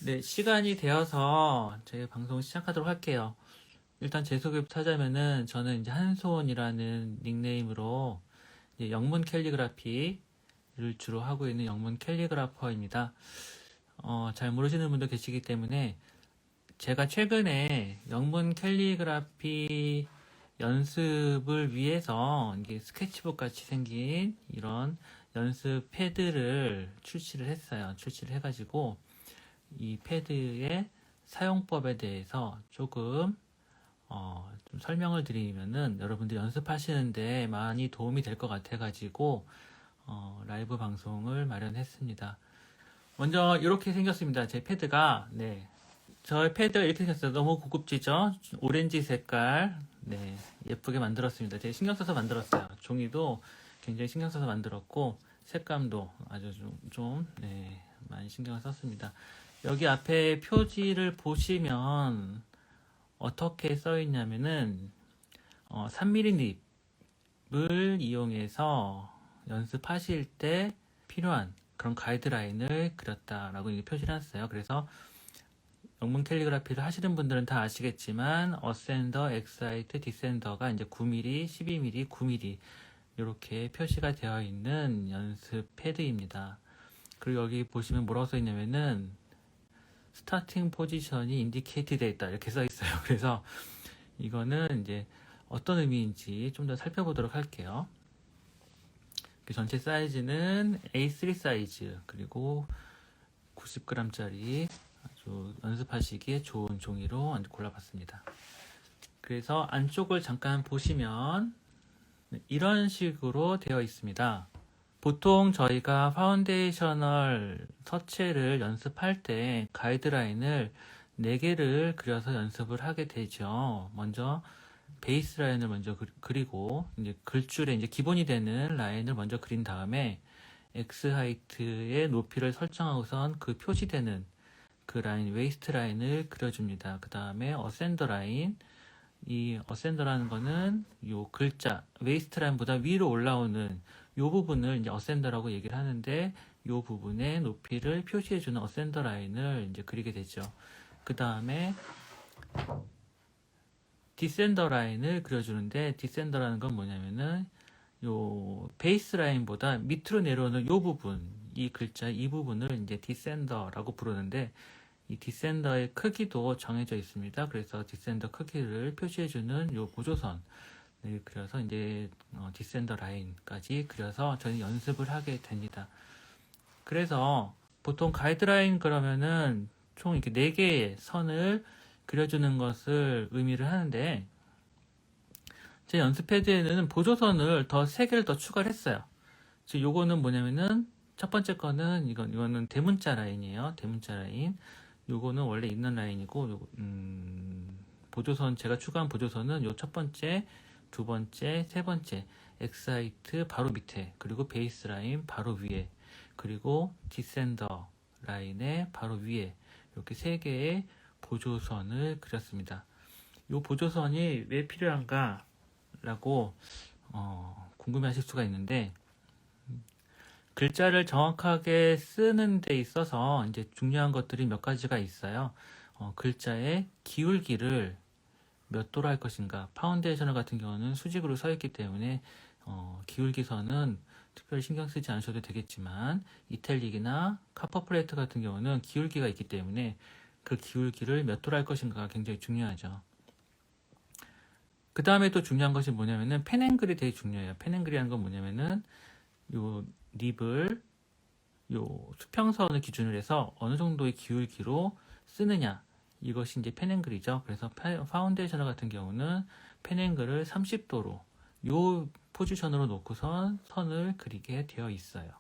네, 시간이 되어서 저희 방송 시작하도록 할게요. 일단 제 소개부터 하자면은 저는 이제 한손이라는 닉네임으로 이제 영문 캘리그라피를 주로 하고 있는 영문 캘리그라퍼입니다. 잘 모르시는 분도 계시기 때문에 제가 최근에 영문 캘리그라피 연습을 위해서 이게 스케치북 같이 생긴 이런 연습 패드를 출시를 했어요. 출시를 해가지고 이 패드의 사용법에 대해서 조금 좀 설명을 드리면은 여러분들 연습하시는데 많이 도움이 될 것 같아가지고 라이브 방송을 마련했습니다. 먼저 이렇게 생겼습니다. 제 패드가. 네, 저의 패드가 이렇게 생겼어요. 너무 고급지죠? 오렌지 색깔. 네, 예쁘게 만들었습니다. 제가 신경 써서 만들었어요. 종이도 굉장히 신경 써서 만들었고 색감도 아주 네, 많이 신경을 썼습니다. 여기 앞에 표지를 보시면 어떻게 써 있냐면은 3mm 립을 이용해서 연습하실 때 필요한 그런 가이드라인을 그렸다라고 표시를 했어요. 그래서 영문 캘리그라피를 하시는 분들은 다 아시겠지만 어센더, 엑사이트, 디센더가 이제 9mm, 12mm, 9mm 이렇게 표시가 되어 있는 연습 패드입니다. 그리고 여기 보시면 뭐라고 써 있냐면은 스타팅 포지션이 인디케이트 되어 있다 이렇게 써 있어요. 그래서 이거는 이제 어떤 의미인지 좀 더 살펴보도록 할게요. 전체 사이즈는 A3 사이즈, 그리고 90g짜리 아주 연습하시기에 좋은 종이로 골라봤습니다. 그래서 안쪽을 잠깐 보시면 이런 식으로 되어 있습니다. 보통 저희가 파운데이셔널 서체를 연습할 때 가이드라인을 4개를 그려서 연습을 하게 되죠. 먼저 베이스 라인을 먼저 그리고 이제 글줄에 이제 기본이 되는 라인을 먼저 그린 다음에 X 하이트의 높이를 설정하고선 그 표시되는 그 라인, 웨이스트 라인을 그려줍니다. 그 다음에 어센더 라인, 이 어센더라는 거는 요 글자, 웨이스트 라인보다 위로 올라오는 요 부분을 이제 어센더라고 얘기를 하는데 요 부분의 높이를 표시해주는 어센더 라인을 이제 그리게 되죠. 그 다음에 디센더 라인을 그려주는데 디센더라는 건 뭐냐면은 요 베이스 라인보다 밑으로 내려오는 요 부분, 이 글자 이 부분을 이제 디센더라고 부르는데 이 디센더의 크기도 정해져 있습니다. 그래서 디센더 크기를 표시해주는 요 보조선 네, 그려서 이제 디센더 라인까지 그려서 저는 연습을 하게 됩니다. 그래서 보통 가이드라인 그러면은 총 이렇게 4개의 선을 그려주는 것을 의미를 하는데 제 연습 패드에는 보조선을 더 3개를 더 추가를 했어요. 즉 요거는 뭐냐면은 첫 번째 거는 이거는 대문자 라인이에요. 대문자 라인. 요거는 원래 있는 라인이고 보조선 제가 추가한 보조선은 요 첫 번째, 두 번째, 세 번째 엑사이트 바로 밑에, 그리고 베이스 라인 바로 위에, 그리고 디센더 라인의 바로 위에 이렇게 3개의 보조선을 그렸습니다. 이 보조선이 왜 필요한가 라고 궁금해하실 수가 있는데 글자를 정확하게 쓰는 데 있어서 이제 중요한 것들이 몇 가지가 있어요. 글자의 기울기를 몇 도로 할 것인가. 파운데이셔널 같은 경우는 수직으로 서 있기 때문에 기울기선은 특별히 신경 쓰지 않으셔도 되겠지만 이탈릭이나 카퍼 플레이트 같은 경우는 기울기가 있기 때문에 그 기울기를 몇 도로 할 것인가가 굉장히 중요하죠. 그 다음에 또 중요한 것이 뭐냐면은 펜앵글이 되게 중요해요. 펜앵글이라는 건 뭐냐면은 요 립을 요 수평선을 기준으로 해서 어느 정도의 기울기로 쓰느냐, 이것이 이제 펜앵글이죠. 그래서 파운데이셔너 같은 경우는 펜앵글을 30도로 요 포지션으로 놓고선 선을 그리게 되어 있어요.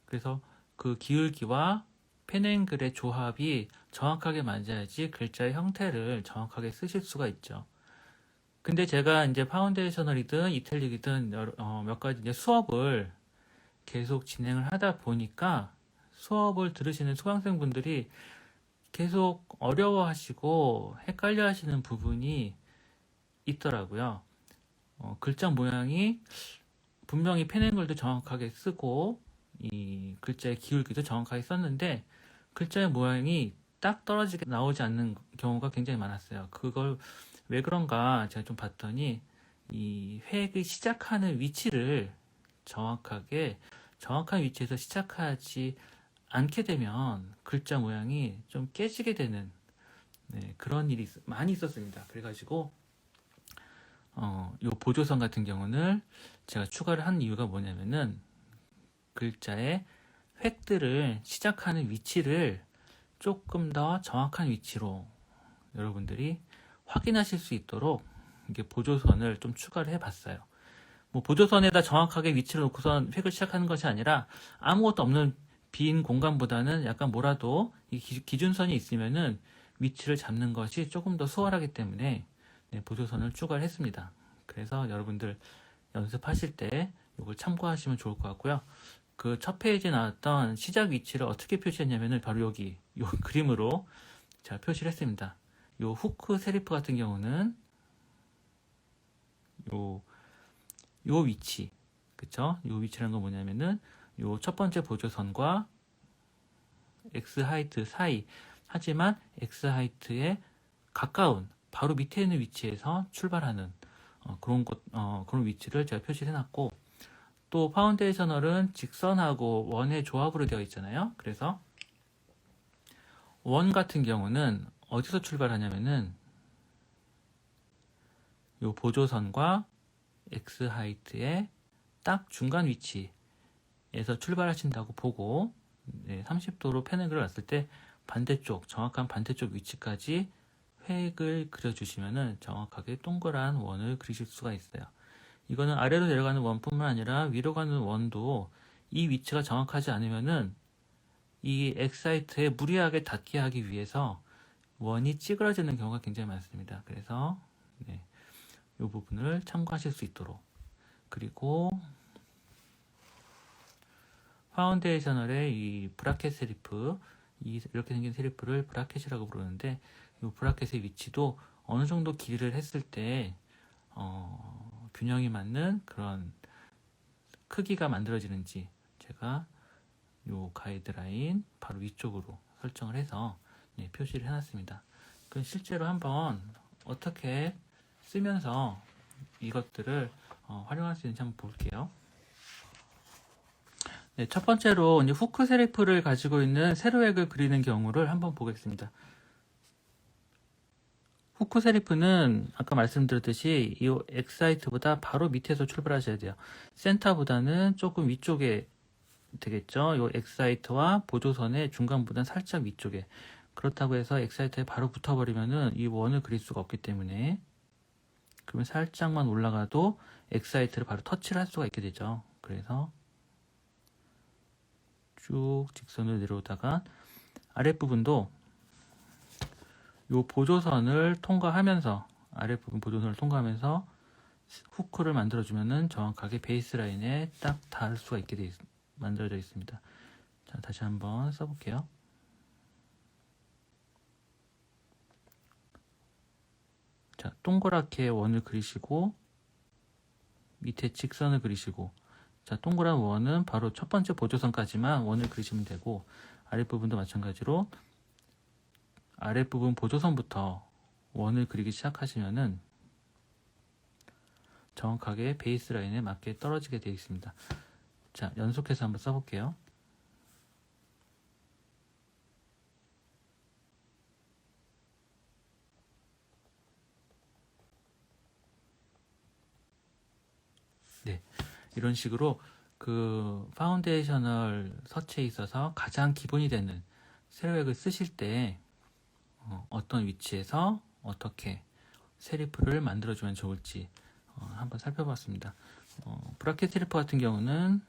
그래서 그 기울기와 펜앵글의 조합이 정확하게 맞아야지 글자의 형태를 정확하게 쓰실 수가 있죠. 근데 제가 이제 파운데이셔널이든 이탈릭이든 몇 가지 이제 수업을 계속 진행을 하다 보니까 수업을 들으시는 수강생분들이 계속 어려워하시고 헷갈려 하시는 부분이 있더라고요. 글자 모양이 분명히 펜앵글도 정확하게 쓰고 이 글자의 기울기도 정확하게 썼는데 글자의 모양이 딱 떨어지게 나오지 않는 경우가 굉장히 많았어요. 그걸 왜 그런가 제가 좀 봤더니 이 획을 시작하는 위치를 정확한 위치에서 시작하지 않게 되면 글자 모양이 좀 깨지게 되는 그런 일이 많이 있었습니다. 그래가지고 요 보조선 같은 경우는 제가 추가를 한 이유가 뭐냐면은 글자의 획들을 시작하는 위치를 조금 더 정확한 위치로 여러분들이 확인하실 수 있도록 이게 보조선을 좀 추가를 해봤어요. 뭐 보조선에다 정확하게 위치를 놓고선 획을 시작하는 것이 아니라 아무것도 없는 빈 공간보다는 약간 뭐라도 이 기준선이 있으면은 위치를 잡는 것이 조금 더 수월하기 때문에 보조선을 추가를 했습니다. 그래서 여러분들 연습하실 때 이걸 참고하시면 좋을 것 같고요. 그 첫 페이지에 나왔던 시작 위치를 어떻게 표시했냐면은 바로 여기 이 그림으로 제가 표시를 했습니다. 이 후크 세리프 같은 경우는 요 위치, 그쵸? 요 위치라는 건 뭐냐면은 요 첫 번째 보조선과 X 하이트 사이, 하지만 X 하이트에 가까운 바로 밑에 있는 위치에서 출발하는 그런 위치를 제가 표시를 해놨고, 또 파운데이셔널은 직선하고 원의 조합으로 되어 있잖아요. 그래서 원 같은 경우는 어디서 출발하냐면은 요 보조선과 X 하이트의 딱 중간 위치에서 출발하신다고 보고 30도로 펜을 놨을 때 정확한 반대쪽 위치까지 획을 그려주시면은 정확하게 동그란 원을 그리실 수가 있어요. 이거는 아래로 내려가는 원뿐만 아니라 위로 가는 원도 이 위치가 정확하지 않으면은 이 엑사이트에 무리하게 닿게 하기 위해서 원이 찌그러지는 경우가 굉장히 많습니다. 그래서 이 부분을 참고하실 수 있도록, 그리고 파운데이셔널의 이 브라켓 세리프, 이렇게 생긴 세리프를 브라켓이라고 부르는데 이 브라켓의 위치도 어느 정도 길이를 했을 때 균형이 맞는 그런 크기가 만들어지는지 제가 요 가이드라인 바로 위쪽으로 설정을 해서 표시를 해놨습니다. 그럼 실제로 한번 어떻게 쓰면서 이것들을 활용할 수 있는지 한번 볼게요. 첫 번째로 이제 후크 세리프를 가지고 있는 세로획을 그리는 경우를 한번 보겠습니다. 후크 세리프는 아까 말씀드렸듯이 이 엑사이트보다 바로 밑에서 출발하셔야 돼요. 센터보다는 조금 위쪽에 되겠죠. 이 엑사이트와 보조선의 중간보다는 살짝 위쪽에. 그렇다고 해서 엑사이트에 바로 붙어버리면은 이 원을 그릴 수가 없기 때문에, 그러면 살짝만 올라가도 엑사이트를 바로 터치를 할 수가 있게 되죠. 그래서 쭉 직선을 내려오다가 아랫부분도 요 보조선을 통과하면서, 아랫부분 보조선을 통과하면서 후크를 만들어주면은 정확하게 베이스라인에 딱 닿을 수가 있게 만들어져 있습니다. 자, 다시 한번 써볼게요. 자, 동그랗게 원을 그리시고 밑에 직선을 그리시고, 자, 동그란 원은 바로 첫 번째 보조선까지만 원을 그리시면 되고, 아랫부분도 마찬가지로 아랫부분 보조선부터 원을 그리기 시작하시면은 정확하게 베이스 라인에 맞게 떨어지게 되어 있습니다. 자, 연속해서 한번 써볼게요. 네, 이런 식으로 그 파운데이셔널 서치에 있어서 가장 기본이 되는 세로획을 쓰실 때 어떤 위치에서 어떻게 세리프를 만들어주면 좋을지 한번 살펴봤습니다. 브라켓 세리프 같은 경우는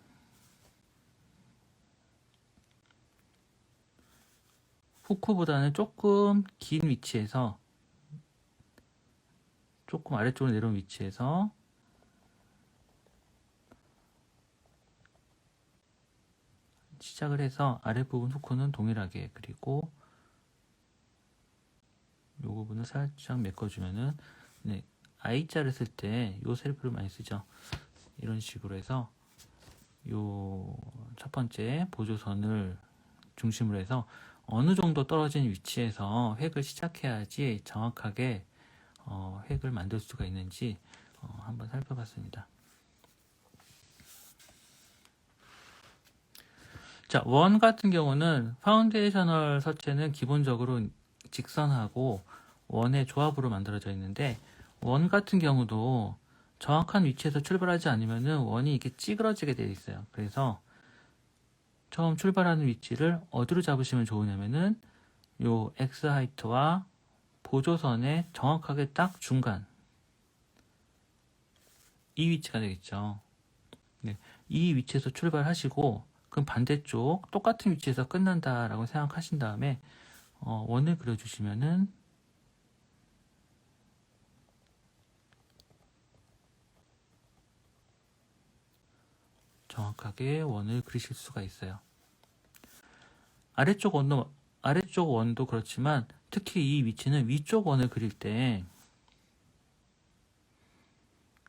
후크보다는 조금 긴 위치에서, 조금 아래쪽으로 내려온 위치에서 시작을 해서 아랫부분 후크는 동일하게, 그리고 이 부분을 살짝 메꿔주면은 I자를 쓸 때 이 세리프를 많이 쓰죠. 이런 식으로 해서 요 첫 번째 보조선을 중심으로 해서 어느 정도 떨어진 위치에서 획을 시작해야지 정확하게 획을 만들 수가 있는지 한번 살펴봤습니다. 자, 원 같은 경우는 파운데이셔널 서체는 기본적으로 직선하고 원의 조합으로 만들어져 있는데, 원 같은 경우도 정확한 위치에서 출발하지 않으면은 원이 이렇게 찌그러지게 되어 있어요. 그래서 처음 출발하는 위치를 어디로 잡으시면 좋으냐면은 요 X 하이트와 보조선의 정확하게 딱 중간, 이 위치가 되겠죠. 네, 이 위치에서 출발하시고 그럼 반대쪽 똑같은 위치에서 끝난다라고 생각하신 다음에 원을 그려주시면은 정확하게 원을 그리실 수가 있어요. 아래쪽 원도 그렇지만 특히 이 위치는 위쪽 원을 그릴 때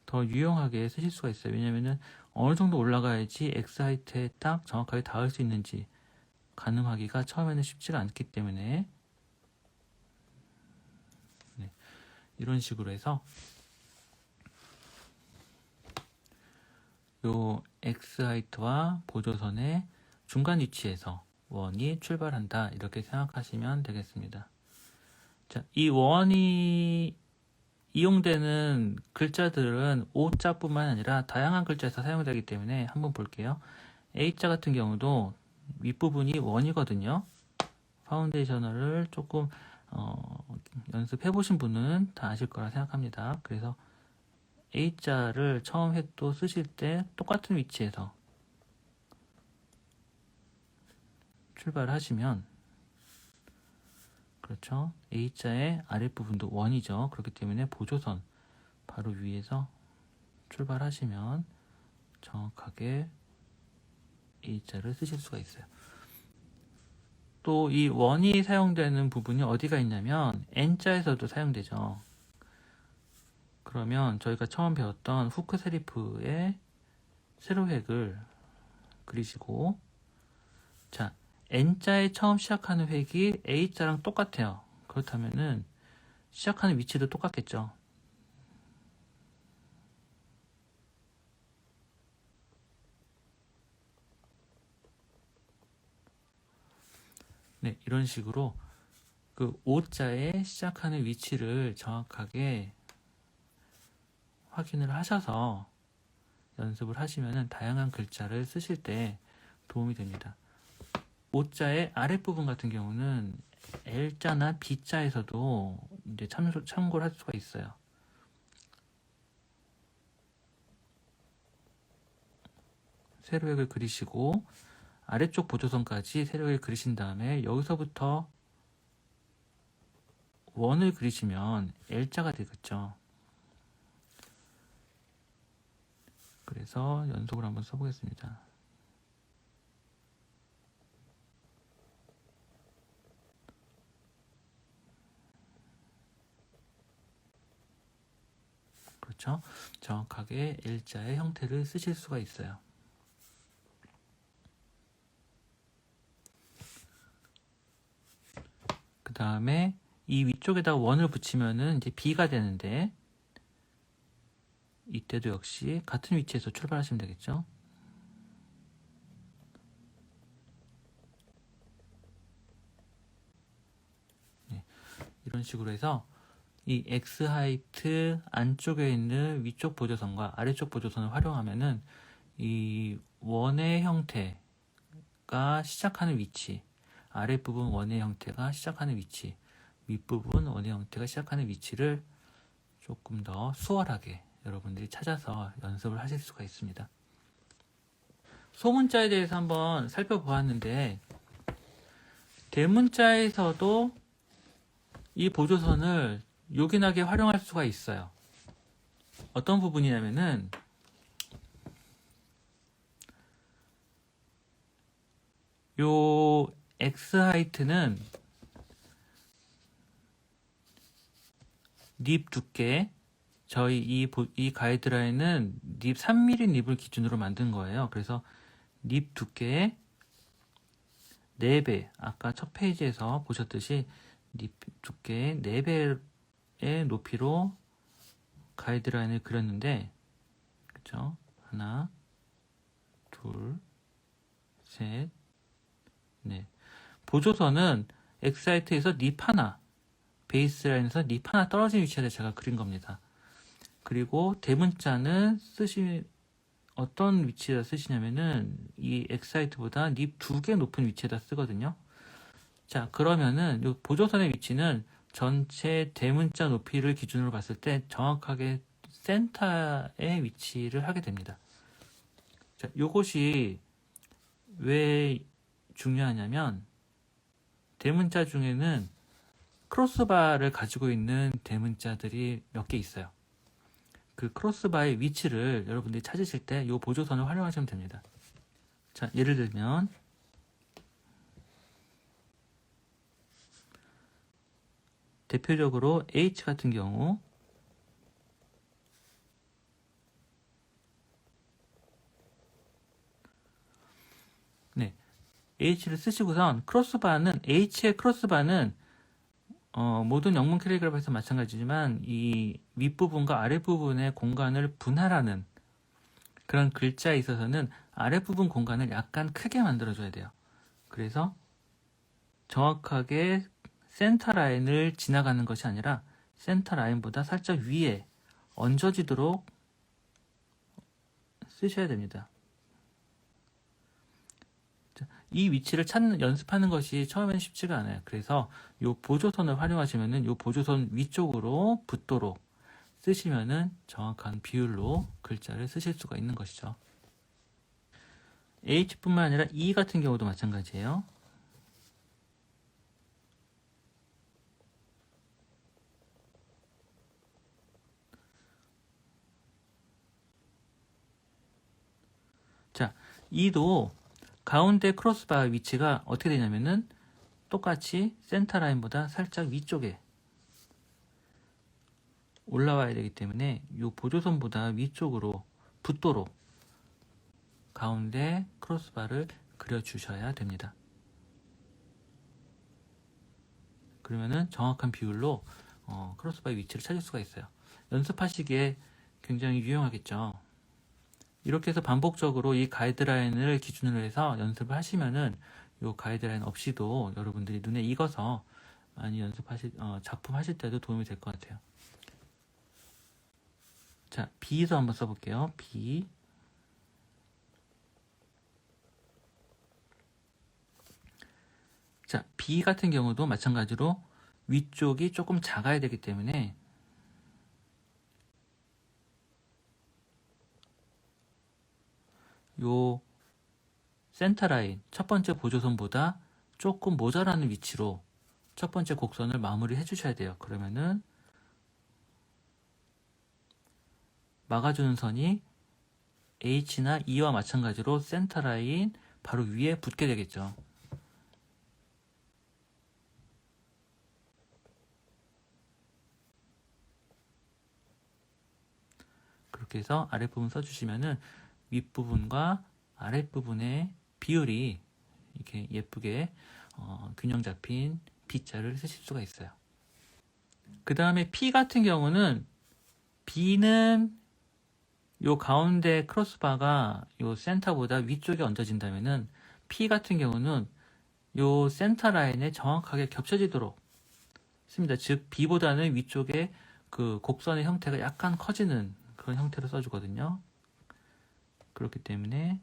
더 유용하게 쓰실 수가 있어요. 왜냐면은 어느 정도 올라가야지 X 하이트에 딱 정확하게 닿을 수 있는지 가늠하기가 처음에는 쉽지가 않기 때문에, 네, 이런 식으로 해서 요 X 하이트와 보조선의 중간 위치에서 원이 출발한다, 이렇게 생각하시면 되겠습니다. 자, 이 원이 이용되는 글자들은 O자뿐만 아니라 다양한 글자에서 사용되기 때문에 한번 볼게요. A자 같은 경우도 윗부분이 원이거든요. 파운데이셔너를 조금 연습해 보신 분은 다 아실 거라 생각합니다. 그래서 A자를 처음 획도 쓰실 때 똑같은 위치에서 출발하시면, 그렇죠, A자의 아랫부분도 원이죠. 그렇기 때문에 보조선 바로 위에서 출발하시면 정확하게 A자를 쓰실 수가 있어요. 또 이 원이 사용되는 부분이 어디가 있냐면 N자에서도 사용되죠. 그러면 저희가 처음 배웠던 후크 세리프의 세로획을 그리시고, 자, N자에 처음 시작하는 획이 A자랑 똑같아요. 그렇다면은 시작하는 위치도 똑같겠죠. 네, 이런 식으로 그 O자에 시작하는 위치를 정확하게 확인을 하셔서 연습을 하시면은 다양한 글자를 쓰실 때 도움이 됩니다. O자의 아랫부분 같은 경우는 L자나 B자에서도 이제 참고를 할 수가 있어요. 세로획을 그리시고 아래쪽 보조선까지 세로획을 그리신 다음에 여기서부터 원을 그리시면 L자가 되겠죠. 그래서 연속으로 한번 써보겠습니다. 그렇죠? 정확하게 L자의 형태를 쓰실 수가 있어요. 그 다음에 이 위쪽에다가 원을 붙이면은 이제 B가 되는데, 이때도 역시 같은 위치에서 출발하시면 되겠죠. 네, 이런 식으로 해서 이 X 하이트 안쪽에 있는 위쪽 보조선과 아래쪽 보조선을 활용하면은 이 원의 형태가 시작하는 위치, 아랫부분 원의 형태가 시작하는 위치, 윗부분 원의 형태가 시작하는 위치를 조금 더 수월하게 여러분들이 찾아서 연습을 하실 수가 있습니다. 소문자에 대해서 한번 살펴보았는데, 대문자에서도 이 보조선을 요긴하게 활용할 수가 있어요. 어떤 부분이냐면은 요 X 하이트는 립 두께, 저희 이 가이드라인은 립 3mm 립을 기준으로 만든 거예요. 그래서 립 두께 4배, 아까 첫 페이지에서 보셨듯이 립 두께 4배의 높이로 가이드라인을 그렸는데, 그쵸? 하나, 둘, 셋, 넷. 보조선은 엑사이트에서 립 하나, 베이스라인에서 립 하나 떨어진 위치에서 제가 그린 겁니다. 그리고 대문자는 어떤 위치에다 쓰시냐면은 이 엑사이트보다 립 2개 높은 위치에다 쓰거든요. 자, 그러면은 이 보조선의 위치는 전체 대문자 높이를 기준으로 봤을 때 정확하게 센터에 위치를 하게 됩니다. 자, 요것이 왜 중요하냐면 대문자 중에는 크로스바를 가지고 있는 대문자들이 몇 개 있어요. 그 크로스바의 위치를 여러분들이 찾으실 때 이 보조선을 활용하시면 됩니다. 자, 예를 들면 대표적으로 H 같은 경우 네, H를 쓰시고선 크로스바는 H의 크로스바는 모든 영문 캘리그래피에서 마찬가지지만 이 윗부분과 아랫부분의 공간을 분할하는 그런 글자에 있어서는 아랫부분 공간을 약간 크게 만들어줘야 돼요. 그래서 정확하게 센터 라인을 지나가는 것이 아니라 센터 라인보다 살짝 위에 얹어지도록 쓰셔야 됩니다. 이 위치를 연습하는 것이 처음엔 쉽지가 않아요. 그래서 이 보조선을 활용하시면은 이 보조선 위쪽으로 붙도록 쓰시면은 정확한 비율로 글자를 쓰실 수가 있는 것이죠. H뿐만 아니라 E 같은 경우도 마찬가지예요. 자, E도 가운데 크로스바 위치가 어떻게 되냐면은 똑같이 센터 라인보다 살짝 위쪽에 올라와야 되기 때문에 이 보조선보다 위쪽으로 붙도록 가운데 크로스바를 그려주셔야 됩니다. 그러면은 정확한 비율로 크로스바의 위치를 찾을 수가 있어요. 연습하시기에 굉장히 유용하겠죠. 이렇게 해서 반복적으로 이 가이드라인을 기준으로 해서 연습을 하시면은 이 가이드라인 없이도 여러분들이 눈에 익어서 많이 작품 하실 때도 도움이 될 것 같아요. 자, B도 한번 써볼게요. B. 자, B 같은 경우도 마찬가지로 위쪽이 조금 작아야 되기 때문에 요 센터 라인, 첫 번째 보조선보다 조금 모자라는 위치로 첫 번째 곡선을 마무리 해주셔야 돼요. 그러면은 막아주는 선이 H나 E와 마찬가지로 센터 라인 바로 위에 붙게 되겠죠. 그렇게 해서 아랫부분 써주시면은 윗부분과 아랫부분의 비율이 이렇게 예쁘게 균형 잡힌 B자를 쓰실 수가 있어요. 그 다음에 P 같은 경우는 B는 요 가운데 크로스바가 요 센터보다 위쪽에 얹어진다면은 P 같은 경우는 요 센터 라인에 정확하게 겹쳐지도록 씁니다. 즉 B보다는 위쪽에 그 곡선의 형태가 약간 커지는 그런 형태로 써주거든요. 그렇기 때문에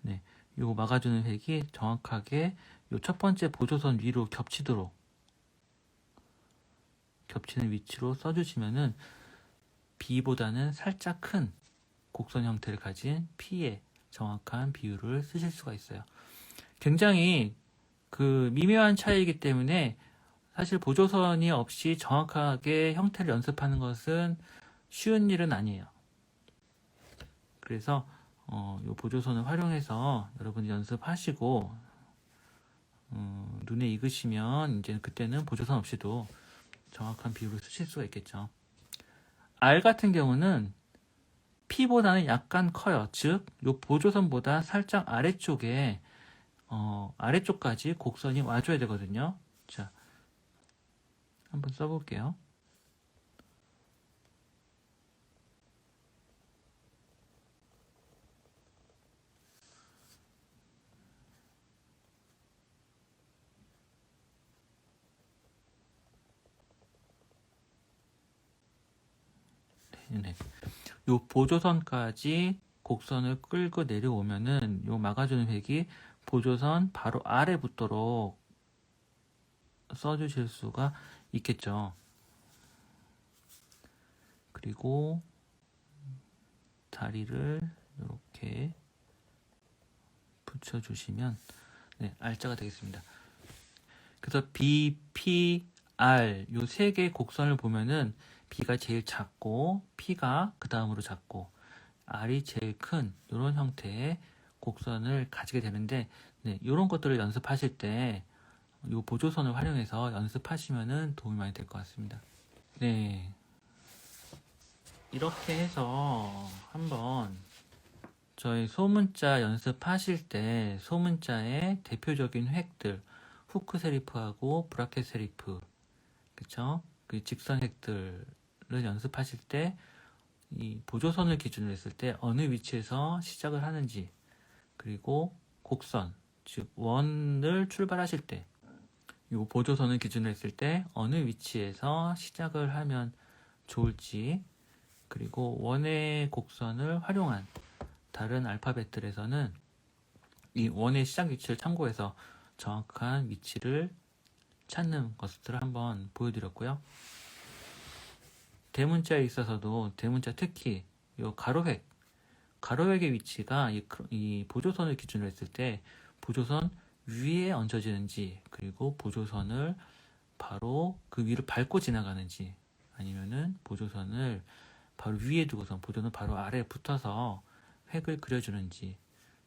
네, 요 막아주는 획이 정확하게 요 첫 번째 보조선 위로 겹치는 위치로 써주시면은 B보다는 살짝 큰 곡선 형태를 가진 P의 정확한 비율을 쓰실 수가 있어요. 굉장히 그 미묘한 차이이기 때문에 사실 보조선이 없이 정확하게 형태를 연습하는 것은 쉬운 일은 아니에요. 그래서 이 보조선을 활용해서 여러분이 연습하시고 눈에 익으시면 이제 그때는 보조선 없이도 정확한 비율을 쓰실 수가 있겠죠. R 같은 경우는 P보다는 약간 커요. 즉, 요 보조선보다 살짝 아래쪽에 아래쪽까지 곡선이 와줘야 되거든요. 자, 한번 써볼게요. 네. 요 보조선까지 곡선을 끌고 내려오면은 요 막아주는 획이 보조선 바로 아래 붙도록 써주실 수가 있겠죠. 그리고 다리를 이렇게 붙여주시면 네, R자가 되겠습니다. 그래서 B, P, R 요 세 개의 곡선을 보면은 B가 제일 작고 P가 그 다음으로 작고 R이 제일 큰 이런 형태의 곡선을 가지게 되는데 네, 이런 것들을 연습하실 때 이 보조선을 활용해서 연습하시면은 도움이 많이 될 것 같습니다. 네, 이렇게 해서 한번 저희 소문자 연습하실 때 소문자의 대표적인 획들 후크 세리프하고 브라켓 세리프 그쵸? 그 직선 획들을 연습하실 때 이 보조선을 기준으로 했을 때 어느 위치에서 시작을 하는지 그리고 곡선 즉 원을 출발하실 때 이 보조선을 기준으로 했을 때 어느 위치에서 시작을 하면 좋을지 그리고 원의 곡선을 활용한 다른 알파벳들에서는 이 원의 시작 위치를 참고해서 정확한 위치를 찾는 것들을 한번 보여드렸고요. 대문자에 있어서도 대문자 특히 이 가로획의 위치가 이 보조선을 기준으로 했을 때 보조선 위에 얹어지는지 그리고 보조선을 바로 그 위를 밟고 지나가는지 아니면은 보조선을 바로 위에 두고서 보조선 바로 아래에 붙어서 획을 그려주는지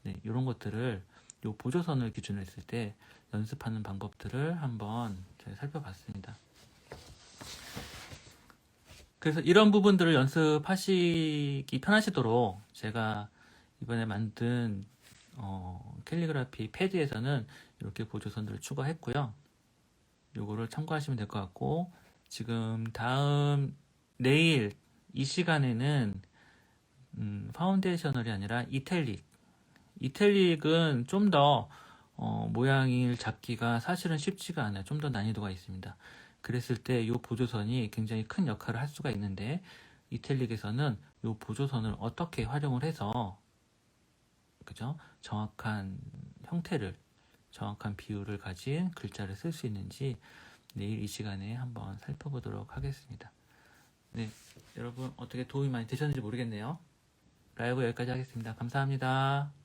네, 이런 것들을 이 보조선을 기준으로 했을 때 연습하는 방법들을 한번 살펴봤습니다. 그래서 이런 부분들을 연습하시기 편하시도록 제가 이번에 만든 캘리그라피 패드에서는 이렇게 보조선들을 추가했고요. 요거를 참고하시면 될 것 같고 지금 내일 이 시간에는 파운데이셔널이 아니라 이탈릭은 좀 더 모양을 잡기가 사실은 쉽지가 않아요. 좀 더 난이도가 있습니다. 그랬을 때 이 보조선이 굉장히 큰 역할을 할 수가 있는데 이탈릭에서는 이 보조선을 어떻게 활용을 해서 그죠? 정확한 형태를 정확한 비율을 가진 글자를 쓸 수 있는지 내일 이 시간에 한번 살펴보도록 하겠습니다. 네, 여러분 어떻게 도움이 많이 되셨는지 모르겠네요. 라이브 여기까지 하겠습니다. 감사합니다.